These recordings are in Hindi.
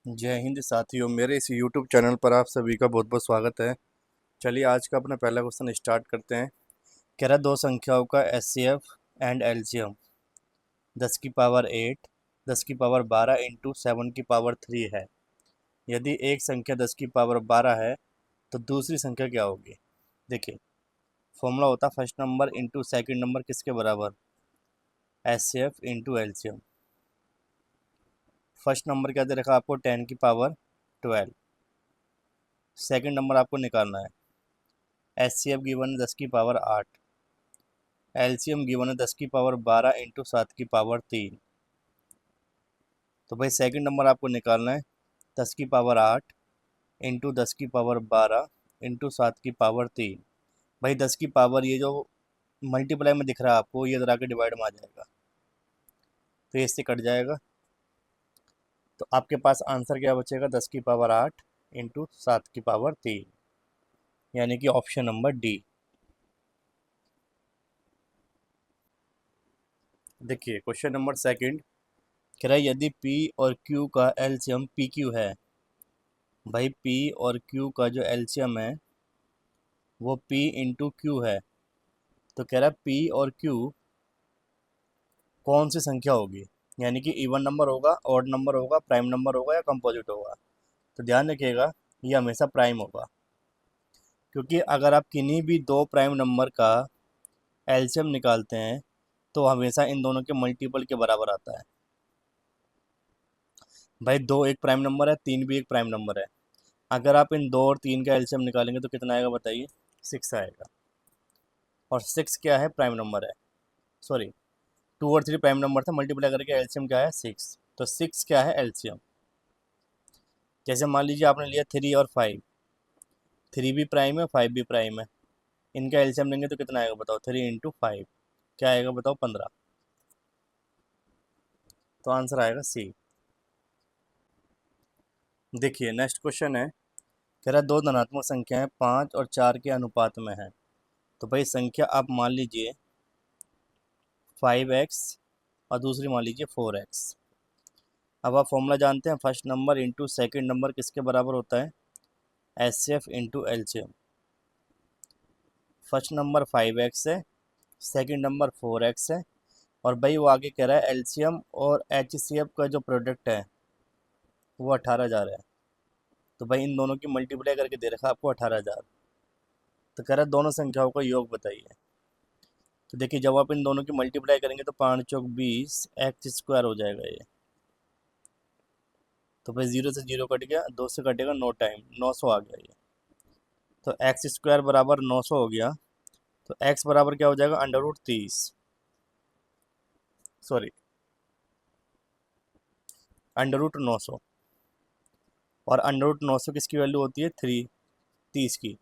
जय हिंद साथियों, मेरे इस YouTube चैनल पर आप सभी का बहुत बहुत स्वागत है। चलिए आज का अपना पहला क्वेश्चन स्टार्ट करते हैं। कह रहा है दो संख्याओं का HCF एंड LCM 10 की पावर 8, 10 की पावर 12 इंटू 7 की पावर 3 है। यदि एक संख्या 10 की पावर 12 है तो दूसरी संख्या क्या होगी। देखिए, फॉर्मूला होता है first number into second number किसके बराबर, HCF into LCM। First number क्या दे रखा आपको 10 की पावर 12, सेकेंड नंबर आपको निकालना है। HCF गिवन है 10 की पावर 8, LCM गिवन है 10 की पावर 12 इंटू 7 की पावर 3। तो भाई सेकंड नंबर आपको निकालना है 10 की पावर 8 इंटू 10 की पावर 12 इंटू 7 की पावर 3। भाई 10 की पावर ये जो मल्टीप्लाई में दिख रहा है आपको, ये इधर आके डिवाइड में आ जाएगा तो ये इससे कट जाएगा। तो आपके पास आंसर क्या बचेगा, 10 की पावर 8 इंटू 7 की पावर 3, यानी कि ऑप्शन नंबर डी। देखिए क्वेश्चन नंबर सेकंड, कह रहा है यदि P और Q का एलसीएम PQ है। भाई P और Q का जो एलसीएम है वो P इंटू क्यू है। तो कह रहा है P और Q कौन सी संख्या होगी, यानी कि इवन नंबर होगा, ऑड नंबर होगा, प्राइम नंबर होगा या कंपोजिट होगा। तो ध्यान रखिएगा, ये हमेशा प्राइम होगा, क्योंकि अगर आप किन्हीं भी दो प्राइम नंबर का एलसीएम निकालते हैं तो हमेशा इन दोनों के मल्टीपल के बराबर आता है। भाई दो एक प्राइम नंबर है, तीन भी एक प्राइम नंबर है। अगर आप इन दो और तीन का एलसीएम निकालेंगे तो कितना आएगा बताइए, 6 आएगा। और 6 क्या है, प्राइम नंबर है। सॉरी, 2 और 3 प्राइम नंबर था, मल्टीप्लाई करके एलसीएम क्या है, 6। तो 6 क्या है एलसीएम। जैसे मान लीजिए आपने लिया 3 और 5, 3 भी प्राइम है, 5 भी प्राइम है। इनका एलसीएम लेंगे तो कितना आएगा बताओ, 3 इंटू 5 क्या आएगा बताओ, 15। तो आंसर आएगा सी। देखिए नेक्स्ट क्वेश्चन है, कह रहा है दो धनात्मक संख्याएं 5 और 4 के अनुपात में है। तो भाई संख्या आप मान लीजिए 5x और दूसरी मान लीजिए 4x। अब आप फॉर्मूला जानते हैं, first number into second number किसके बराबर होता है, HCF into LCM। First number 5x है, सेकेंड नंबर 4x है, और भाई वो आगे कह रहा है LCM और HCF का जो प्रोडक्ट है वो 18,000 है। तो भाई इन दोनों की मल्टीप्लाई करके दे रखा है आपको 18,000। तो कह रहा है दोनों संख्याओं का योग बताइए। तो देखिए जब आप इन दोनों की मल्टीप्लाई करेंगे तो 5 चौक 20 एक्स स्क्वायर हो जाएगा ये। तो भाई 0 से 0 कट गया, 2 से कटेगा, नो टाइम, 900 आ गया ये। तो एक्स स्क्वायर बराबर 900 हो गया। तो एक्स बराबर क्या हो जाएगा, under root 30, sorry under root 900। और अंडर रूट 900 किसकी वैल्यू होती है, 30 की।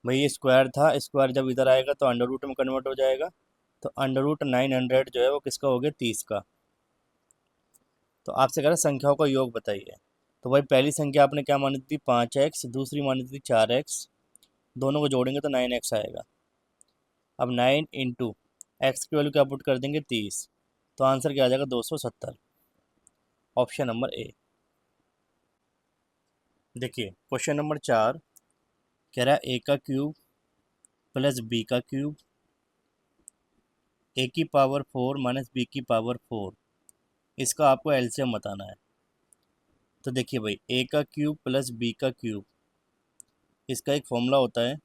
भाई ये स्क्वायर था, स्क्वायर जब इधर आएगा तो अंडर रूट में कन्वर्ट हो जाएगा। तो अंडर रूट 900 जो है वो किसका हो गया, 30 का। तो आपसे कह रहा है संख्याओं का योग बताइए। तो भाई पहली संख्या आपने क्या मानी थी, 5x, दूसरी मानी थी 4x। दोनों को जोड़ेंगे तो 9x आएगा। अब 9 इंटू एक्स की वैल्यू क्या पुट कर देंगे, 30। तो आंसर क्या आ जाएगा, 270, ऑप्शन नंबर ए। देखिए क्वेश्चन नंबर 4, कह रहा है a का क्यूब प्लस b का क्यूब a की पावर 4 माइनस b की पावर 4, इसका आपको एलसीएम बताना है। तो देखिए भाई a का क्यूब प्लस b का क्यूब, इसका एक फॉर्मूला होता है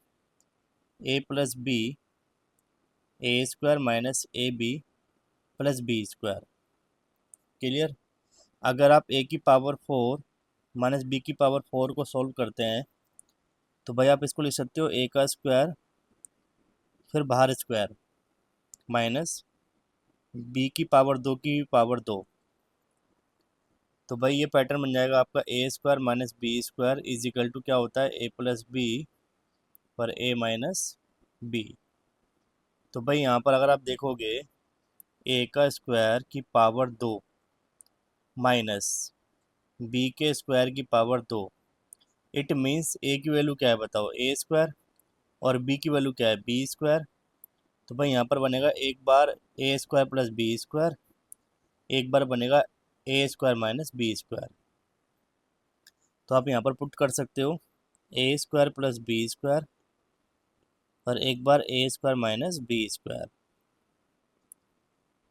a plus B A square minus A B plus B square. Clear. अगर आप a की पावर 4 माइनस b की पावर 4 को सॉल्व करते हैं तो भाई आप इसको लिख सकते हो a का स्क्वायर फिर बाहर स्क्वायर माइनस b की पावर 2 की पावर 2। तो भाई ये पैटर्न बन जाएगा आपका A square minus B square is equal to क्या होता है, ए प्लस बी पर ए माइनस बी। तो भाई यहाँ पर अगर आप देखोगे ए का स्क्वायर की पावर 2 माइनस बी के स्क्वायर की पावर 2, इट मीन्स ए की वैल्यू क्या है बताओ, ए स्क्वायर, और बी की वैल्यू क्या है, बी स्क्वायर। तो भाई यहाँ पर बनेगा एक बार ए स्क्वायर प्लस बी स्क्वायर, एक बार बनेगा ए स्क्वायर माइनस बी स्क्वायर। तो आप यहाँ पर पुट कर सकते हो A square plus B square और एक बार ए स्क्वायर माइनस बी स्क्वायर।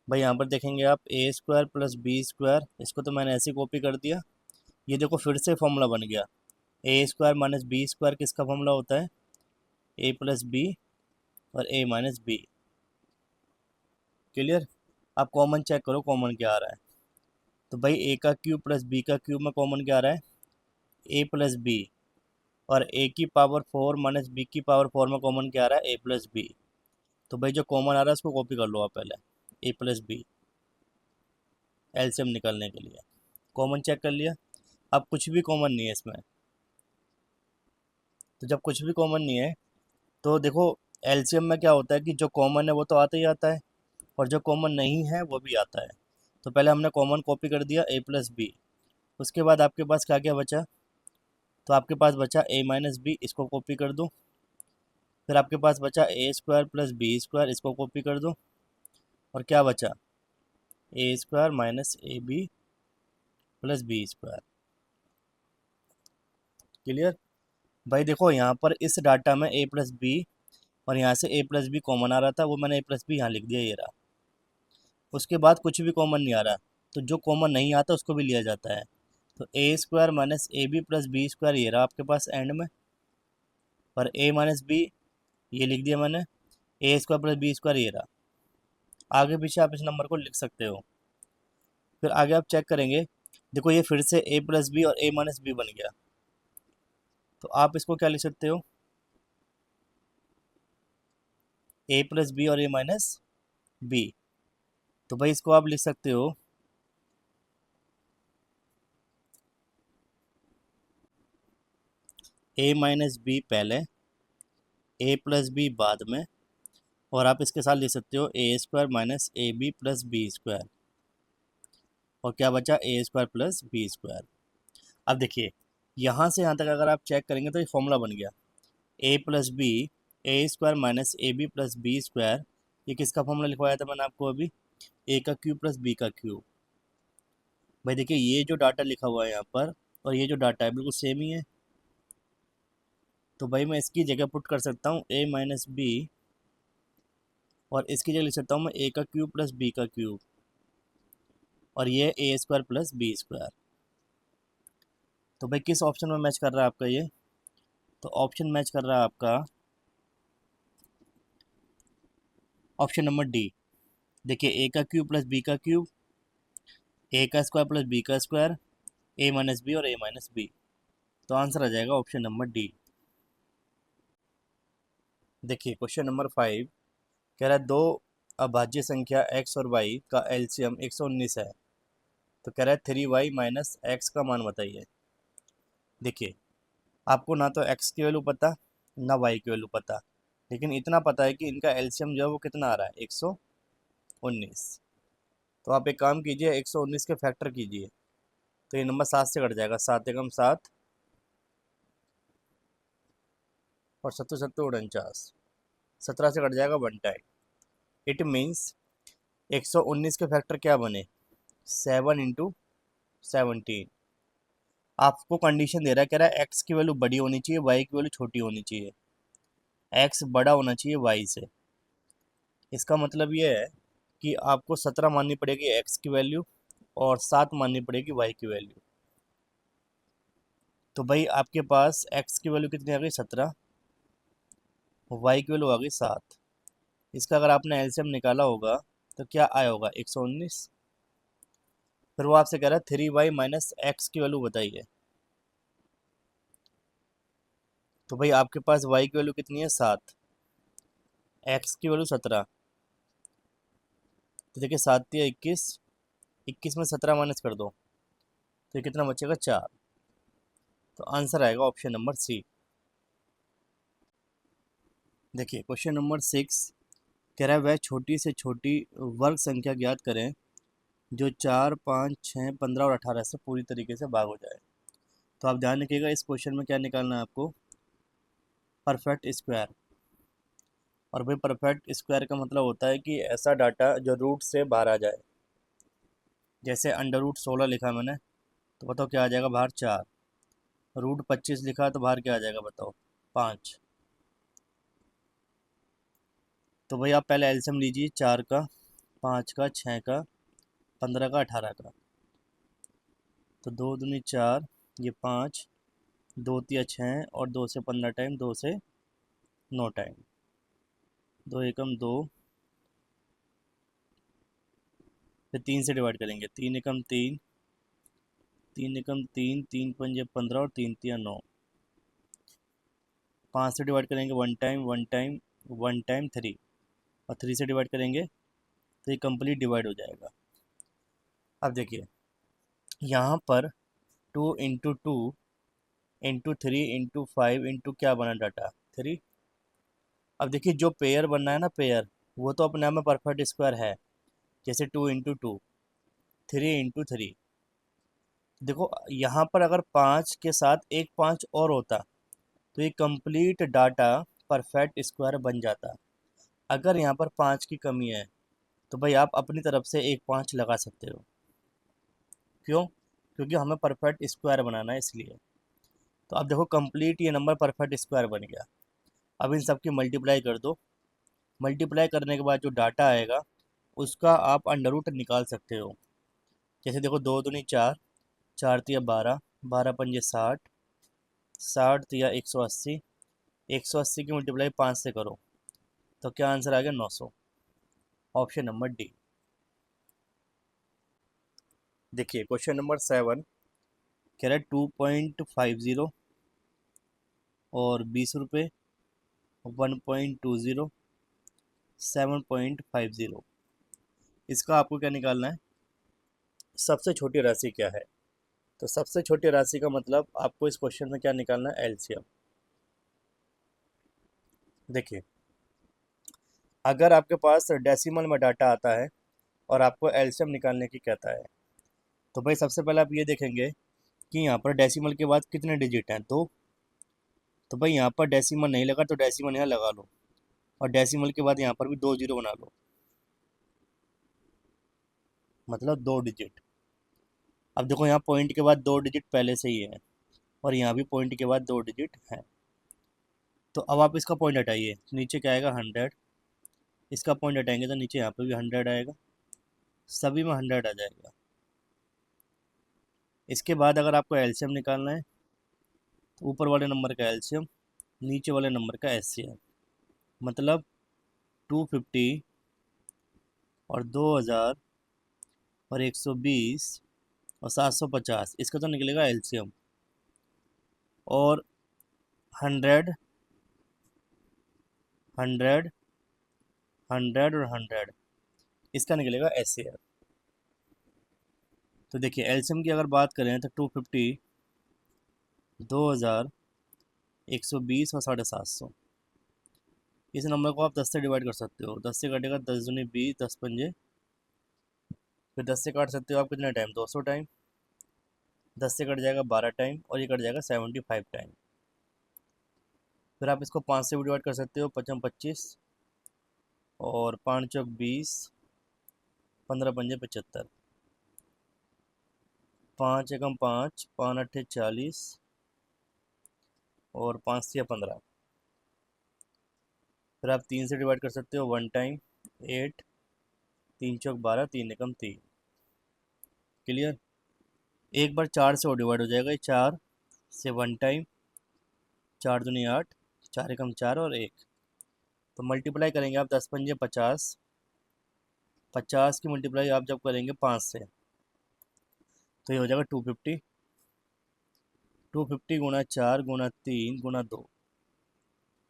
भाई यहाँ पर देखेंगे आप ए स्क्वायर प्लस बी स्क्वायर, इसको तो मैंने ऐसे कॉपी कर दिया। ये देखो फिर से फॉर्मूला बन गया, ए स्क्वायर माइनस बी स्क्वायर किसका फॉर्मूला होता है, ए प्लस बी और ए माइनस बी। क्लियर। आप कॉमन चेक करो कॉमन क्या आ रहा है। तो भाई ए का क्यूब प्लस बी का क्यूब में कॉमन क्या आ रहा है, ए प्लस बी, और ए की पावर 4 माइनस बी की पावर 4 में कॉमन क्या आ रहा है, ए प्लस बी। तो भाई जो कॉमन आ रहा है उसको कॉपी कर लो आप पहले, ए प्लस बी, एलसीएम निकालने के लिए। कॉमन चेक कर लिया। अब कुछ भी कॉमन नहीं है इसमें। तो जब कुछ भी कॉमन नहीं है तो देखो एलसीएम में क्या होता है कि जो कॉमन है वो तो आता ही आता है और जो कॉमन नहीं है वो भी आता है। तो पहले हमने कॉमन कॉपी कर दिया ए प्लस बी। उसके बाद आपके पास क्या क्या बचा, तो आपके पास बचा ए माइनस बी, इसको कॉपी कर दो। फिर आपके पास बचा A square plus B square, इसको कॉपी कर दो। और क्या बचा, A square minus A B plus B square. Clear. भाई देखो यहाँ पर इस डाटा में ए प्लस बी और यहाँ से ए प्लस बी कॉमन आ रहा था, वो मैंने ए प्लस बी यहाँ लिख दिया, ये रहा। उसके बाद कुछ भी कॉमन नहीं आ रहा, तो जो कॉमन नहीं आता उसको भी लिया जाता है। तो A square minus A B plus B square ये रहा आपके पास एंड में, और ए माइनस बी ये लिख दिया मैंने, ए स्क्वायर प्लस बी स्क्वायर ये रहा। आगे पीछे आप इस नंबर को लिख सकते हो। फिर आगे आप चेक करेंगे, देखो ये फिर से ए प्लस बी और ए माइनस बी बन गया। तो आप इसको क्या लिख सकते हो, ए प्लस बी और ए माइनस बी। तो भाई इसको आप लिख सकते हो ए माइनस बी पहले, ए प्लस बी बाद में, और आप इसके साथ लिख सकते हो A square minus A B plus B square. और क्या बचा, A square plus B square. अब देखिए यहाँ से यहाँ तक अगर आप चेक करेंगे तो ये फॉर्मूला बन गया, A plus B, A square minus A B plus B square. ये किसका फॉर्मूला लिखवाया था मैंने आपको अभी, ए का क्यूब प्लस बी का क्यूब। भाई देखिए ये जो डाटा लिखा हुआ है यहाँ पर और ये जो डाटा है बिल्कुल सेम ही है। तो भाई मैं इसकी जगह पुट कर सकता हूँ ए माइनस बी, और इसकी जगह लिख सकता हूँ मैं ए का क्यूब प्लस बी का क्यूब, और ये ए स्क्वायर प्लस बी स्क्वायर। तो भाई किस ऑप्शन में मैच कर रहा है आपका ये, तो ऑप्शन मैच कर रहा है आपका ऑप्शन नंबर डी। देखिए ए का क्यूब प्लस बी का क्यूब, ए का स्क्वायर प्लस बी का स्क्वायर, ए माइनस बी और ए माइनस बी। तो आंसर आ जाएगा ऑप्शन नंबर डी। देखिए क्वेश्चन नंबर 5 कह रहा है दो अभाज्य संख्या x और y का एलसीएम 119 है। तो कह रहा है 3y माइनस एक्स का मान बताइए। देखिए आपको ना तो x की वैल्यू पता ना y की वैल्यू पता, लेकिन इतना पता है कि इनका एलसीएम जो है वो कितना आ रहा है, 119। तो आप एक काम कीजिए, 119 के फैक्टर कीजिए, तो ये नंबर 7 से कट जाएगा, 7 एकम 7 और 7 7 49, 17 से कट जाएगा 1 टाइम। इट मीन्स 119 के फैक्टर क्या बने, 7 इंटू 17। आपको कंडीशन दे रहा है, कह रहा है एक्स की वैल्यू बड़ी होनी चाहिए, वाई की वैल्यू छोटी होनी चाहिए, एक्स बड़ा होना चाहिए वाई से। इसका मतलब ये है कि आपको 17 माननी पड़ेगी एक्स की वैल्यू और 7 माननी पड़ेगी वाई की वैल्यू। तो भाई आपके पास एक्स की वैल्यू कितनी आ गई, 17, वाई की वैल्यू आ गई 7। इसका अगर आपने एलसीएम निकाला होगा तो क्या आया होगा, 119। फिर वो आपसे कह रहा है 3y माइनस एक्स की वैल्यू बताइए। तो भाई आपके पास y की वैल्यू कितनी है, 7, एक्स की वैल्यू 17। तो देखिए 7 या 21, 21 में 17 माइनस कर दो तो ये कितना बचेगा, 4। तो आंसर आएगा ऑप्शन नंबर सी। देखिए क्वेश्चन नंबर 6 कह रहा है वह छोटी से छोटी वर्ग संख्या ज्ञात करें जो 4, 5, 6, 15 और 18 से पूरी तरीके से भाग हो जाए। तो आप ध्यान रखिएगा इस क्वेश्चन में क्या निकालना है आपको, परफेक्ट स्क्वायर। और भाई परफेक्ट स्क्वायर का मतलब होता है कि ऐसा डाटा जो रूट से बाहर आ जाए। जैसे √16 लिखा मैंने, तो बताओ क्या आ जाएगा बाहर 4। √25 लिखा तो बाहर क्या आ जाएगा बताओ 5। तो भाई आप पहले एलसीएम लीजिए 4 का, 5 का, 6 का, 15 का, 18 का। तो 2 दूनी 4, ये 5, 2 तिया 6 और 2 से 15 टाइम, 2 से 9 टाइम, 2 एकम 2, फिर 3 से डिवाइड करेंगे, 3 एकम 3, 3 एकम 3, 3 पंजे 15 और 3 तिया 9। 5 से डिवाइड करेंगे 1 टाइम, 1 टाइम, 1 टाइम 3, और 3 से डिवाइड करेंगे तो ये कंप्लीट डिवाइड हो जाएगा। अब देखिए यहाँ पर 2 इंटू 2 इंटू 3 इंटू 5 इंटू क्या बना डाटा 3। अब देखिए जो पेयर बनना है ना पेयर, वो तो अपने आप में परफेक्ट स्क्वायर है। जैसे 2 इंटू 2, 3 इंटू 3। देखो यहाँ पर अगर 5 के साथ एक 5 और होता तो ये कंप्लीट डाटा परफेक्ट स्क्वायर बन जाता। अगर यहाँ पर 5 की कमी है तो भाई आप अपनी तरफ से एक 5 लगा सकते हो। क्यों? क्योंकि हमें परफेक्ट स्क्वायर बनाना है इसलिए। तो अब देखो कंप्लीट ये नंबर परफेक्ट स्क्वायर बन गया। अब इन सब की मल्टीप्लाई कर दो। मल्टीप्लाई करने के बाद जो डाटा आएगा उसका आप अंडर रूट निकाल सकते हो। जैसे देखो 2 दूनी 4, 4 तिया 12, 12 पंजे 60, 60 तिया 180, 180 की मल्टीप्लाई 5 से करो तो क्या आंसर आ गया 900। Option number D. देखिए क्वेश्चन नंबर 7 कह रहा है 2.50 और 20 रुपये, 1.20, 7.50। इसका आपको क्या निकालना है? सबसे छोटी राशि क्या है? तो सबसे छोटी राशि का मतलब आपको इस क्वेश्चन में क्या निकालना है? एलसीएम। देखिए अगर आपके पास डेसिमल में डाटा आता है और आपको एलसीएम निकालने की कहता है, तो भाई सबसे पहले आप ये देखेंगे कि यहाँ पर डेसिमल के बाद कितने डिजिट हैं, 2। तो भाई यहाँ पर डेसिमल नहीं लगा तो डेसिमल यहाँ लगा लो, और डेसिमल के बाद यहाँ पर भी 2 जीरो बना लो, मतलब 2 डिजिट। अब देखो यहाँ पॉइंट के बाद 2 डिजिट पहले से ही है, और यहाँ भी पॉइंट के बाद 2 डिजिट है। तो अब आप इसका पॉइंट हटाइए, नीचे क्या आएगा 100। इसका पॉइंट हटाएंगे तो नीचे यहाँ पे भी 100 आएगा, सभी में 100 आ जाएगा। इसके बाद अगर आपको एलसीएम निकालना है तो ऊपर वाले नंबर का एलसीएम, नीचे वाले नंबर का एचसीएफ। मतलब 250 और 2000 और 120 और 750, इसका तो निकलेगा एलसीएम। और 100, 100, 100 और 100, इसका निकलेगा एचसीएफ। तो देखिए एलसीएम की अगर बात करें तो 250, 2000, 120 और 750। इस नंबर को आप 10 से डिवाइड कर सकते हो, 10 से कटेगा 10 दूनी 20, 10 पंजे, फिर 10 से काट सकते हो आप कितने टाइम? 200 टाइम। 10 से कट जाएगा 12 टाइम, और ये कट जाएगा 75 टाइम। फिर आप इसको 5 से भी डिवाइड कर सकते हो, 55 25, और 5 चौक 20, 15 पंजे 75, 5 एकम 5, 5 अट्ठे 40, और 5 से 15। फिर आप 3 से डिवाइड कर सकते हो 1 टाइम, 8, 3 चौक 12, 3 एकम 3। क्लियर? एक बार 4 से और डिवाइड हो जाएगा, 4 से 1 टाइम, 4 दूनी 8, 4 एकम 4 और 1। तो मल्टीप्लाई करेंगे आप 10 पंजे 50, 50 की मल्टीप्लाई आप जब करेंगे 5 से तो ये हो जाएगा 250। 250 गुना 4 गुना 3 गुना 2,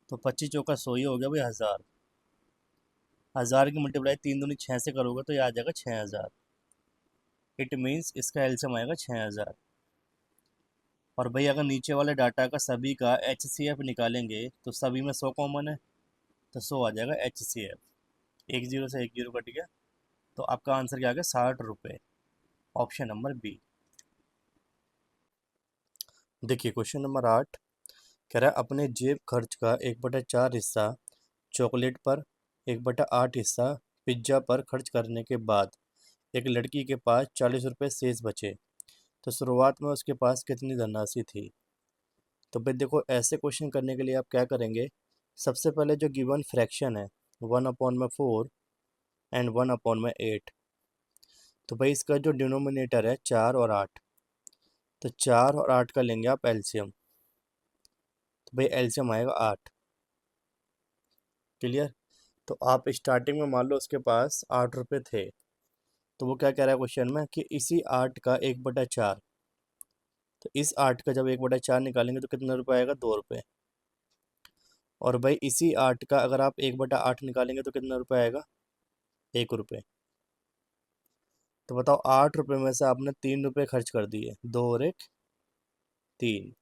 तो 25 चौका 100, ही हो गया भाई 1000। 1000 की मल्टीप्लाई 3 दूनी 6 से करोगे तो ये आ जाएगा 6000। इट मीन्स इसका एलसीएम आएगा 6000। और भाई अगर नीचे वाले डाटा का सभी का एचसीएफ निकालेंगे तो सभी में 100 कॉमन है, तो 100 आ जाएगा एचसीएफ। एक जीरो से एक जीरो कट गया, तो आपका आंसर क्या आ गया? 60 रुपये। Option number B. देखिए क्वेश्चन नंबर 8 कह रहा है अपने जेब खर्च का 1/4 हिस्सा चॉकलेट पर, 1/8 हिस्सा पिज्ज़ा पर खर्च करने के बाद एक लड़की के पास 40 रुपये शेष बचे, तो शुरुआत में उसके पास कितनी धनराशि थी। तो भाई देखो, ऐसे क्वेश्चन करने के लिए आप क्या करेंगे, सबसे पहले जो गिवन फ्रैक्शन है 1/4 एंड 1/8, तो भाई इसका जो डिनोमिनेटर है 4 और 8, तो 4 और 8 का लेंगे आप एलसीएम, तो भाई एलसीएम आएगा 8। क्लियर। तो आप स्टार्टिंग में मान लो उसके पास 8 रुपये थे, तो वो क्या कह रहा है क्वेश्चन में कि इसी 8 का 1/4, तो इस 8 का जब 1/4 निकालेंगे तो कितना रुपये आएगा, 2 रुपये। और भाई इसी 8 का अगर आप 1/8 निकालेंगे तो कितना रुपये आएगा, 1 रुपये। तो बताओ, 8 रुपये में से आपने 3 रुपये खर्च कर दिए, 2 और 1 3।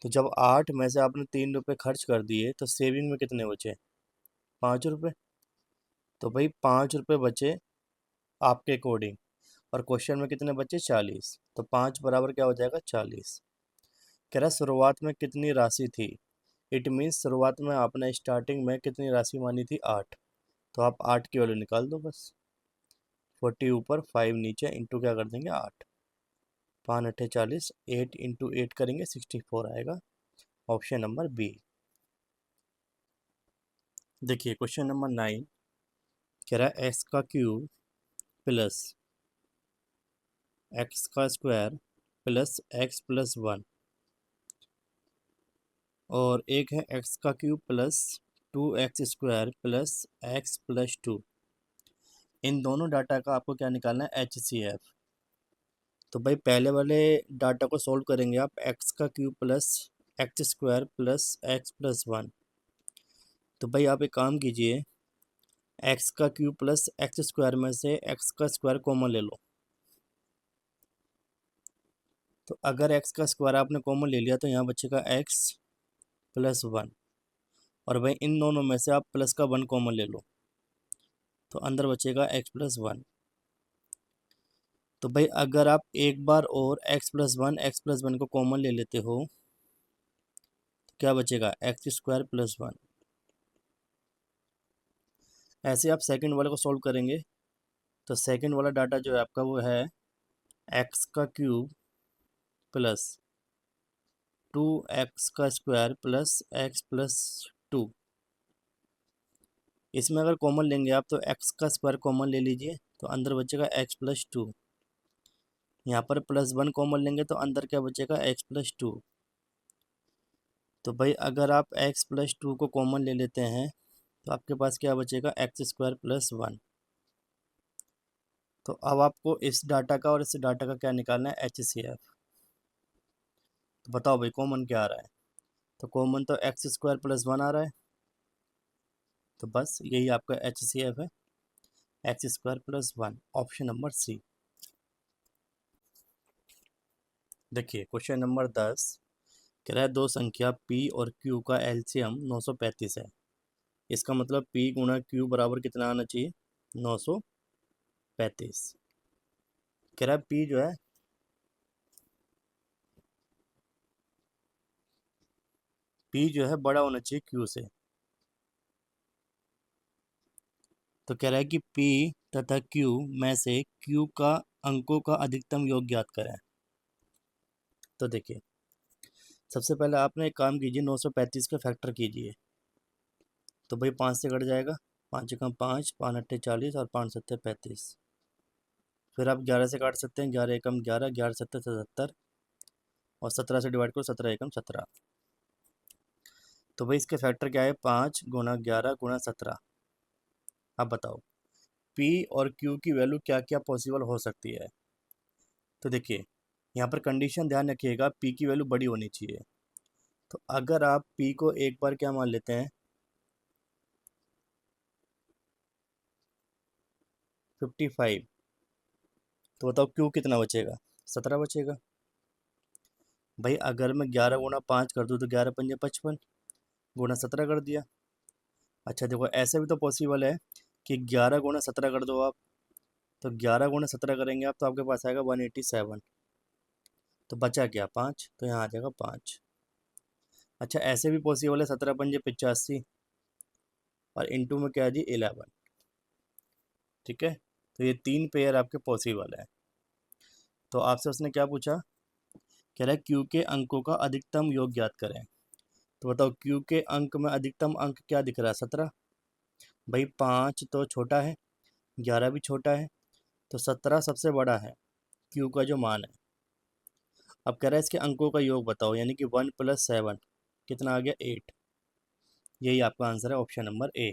तो जब 8 में से आपने 3 रुपये खर्च कर दिए तो सेविंग में कितने बचे, 5 रुपये। तो भाई 5 रुपये बचे आपके अकॉर्डिंग, और क्वेश्चन में कितने बचे, 40। तो 5 बराबर क्या हो जाएगा, 40। कह रहा है शुरुआत में कितनी राशि थी। इट मीन्स शुरुआत में आपने स्टार्टिंग में कितनी राशि मानी थी, 8। तो आप 8 की वैल्यू निकाल दो बस, 40 ऊपर 5 नीचे, इंटू क्या कर देंगे 8, 5 8 40, 8 इंटू 8 करेंगे 64 आएगा। Option number B. देखिए क्वेश्चन नंबर 9 कह रहा है एक्स का क्यूब प्लस एक्स का स्क्वायर प्लस एक्स प्लस 1, और एक है एक्स का cube plus 2x² plus x plus 2। इन दोनों डाटा का आपको क्या निकालना है, HCF। तो भाई पहले वाले डाटा को सॉल्व करेंगे आप, एक्स का cube plus x² plus x plus 1। तो भाई आप एक काम कीजिए, एक्स का क्यूब प्लस x² में से एक्स का स्क्वायर कॉमन ले लो। तो अगर एक्स का स्क्वायर आपने कॉमन ले लिया तो यहाँ बचेगा एक्स प्लस 1, और भाई इन दोनों में से आप प्लस का 1 कॉमन ले लो, तो अंदर बचेगा एक्स प्लस 1। तो भाई अगर आप एक बार और x+1 को कॉमन ले लेते हो तो क्या बचेगा, x² प्लस 1। ऐसे आप सेकंड वाले को सॉल्व करेंगे, तो सेकंड वाला डाटा जो है आपका वो है एक्स का क्यूब प्लस 2x का स्क्वायर प्लस एक्स प्लस 2। इसमें अगर कॉमन लेंगे आप तो x का स्क्वायर कॉमन ले लीजिए, तो अंदर बचेगा x प्लस 2। यहाँ पर प्लस 1 कॉमन लेंगे तो अंदर क्या बचेगा, x प्लस 2। तो भाई अगर आप x प्लस 2 को कॉमन ले लेते हैं तो आपके पास क्या बचेगा, x² प्लस 1। तो अब आपको इस डाटा का और इस डाटा का क्या निकालना है, HCF। तो बताओ भाई कॉमन क्या आ रहा है, तो कॉमन तो x² प्लस 1 आ रहा है, तो बस यही आपका HCF है, x² plus 1, option number C. देखिए क्वेश्चन नंबर 10 कह रहा है दो संख्या p और q का एलसीएम 935 है। इसका मतलब p गुणा q बराबर कितना आना चाहिए, 935। कह रहा है p जो है बड़ा होना चाहिए q से। तो कह रहा है कि p तथा q में से q का अंकों का अधिकतम योग ज्ञात करें। तो देखिए सबसे पहले आपने एक काम कीजिए, 935 का फैक्टर कीजिए। तो भाई 5 से कट जाएगा, 5 एकम 5, 5 अट्ठे 40 और 5 सत्ते 35। फिर आप 11 से काट सकते हैं, 11 एकम 11, 11 सत्ते 77, और 17 से डिवाइड करो, 17 एकम 17। तो भाई इसके फैक्टर क्या है, 5 गुणा 11 गुणा 17। अब बताओ p और q की वैल्यू क्या क्या पॉसिबल हो सकती है। तो देखिए यहाँ पर कंडीशन ध्यान रखिएगा, p की वैल्यू बड़ी होनी चाहिए। तो अगर आप p को एक बार क्या मान लेते हैं, 55, तो बताओ q कितना बचेगा, 17 बचेगा। भाई अगर मैं 11 गुणा 5 कर दूँ तो 11 पंजे 55, गुणा 17 कर दिया। अच्छा देखो ऐसे भी तो पॉसिबल है कि 11 गुणा 17 कर दो आप, तो 11 गुणा 17 करेंगे आप तो आपके पास आएगा 187। तो बचा क्या, 5, तो यहाँ आ जाएगा 5। अच्छा ऐसे भी पॉसिबल है, 17 पंजे 85, और इंटू में क्या है जी 11। ठीक है। तो ये 3 पेयर आपके पॉसिबल है। तो आपसे उसने क्या पूछा, कह रहा है क्यू के अंकों का अधिकतम योग ज्ञात करें। तो बताओ क्यू के अंक में अधिकतम अंक क्या दिख रहा है, 17। भाई 5 तो छोटा है, 11 भी छोटा है, तो 17 सबसे बड़ा है क्यू का जो मान है। अब कह रहा है इसके अंकों का योग बताओ, यानी कि 1 + 7 कितना आ गया, 8। यही आपका आंसर है, ऑप्शन नंबर ए।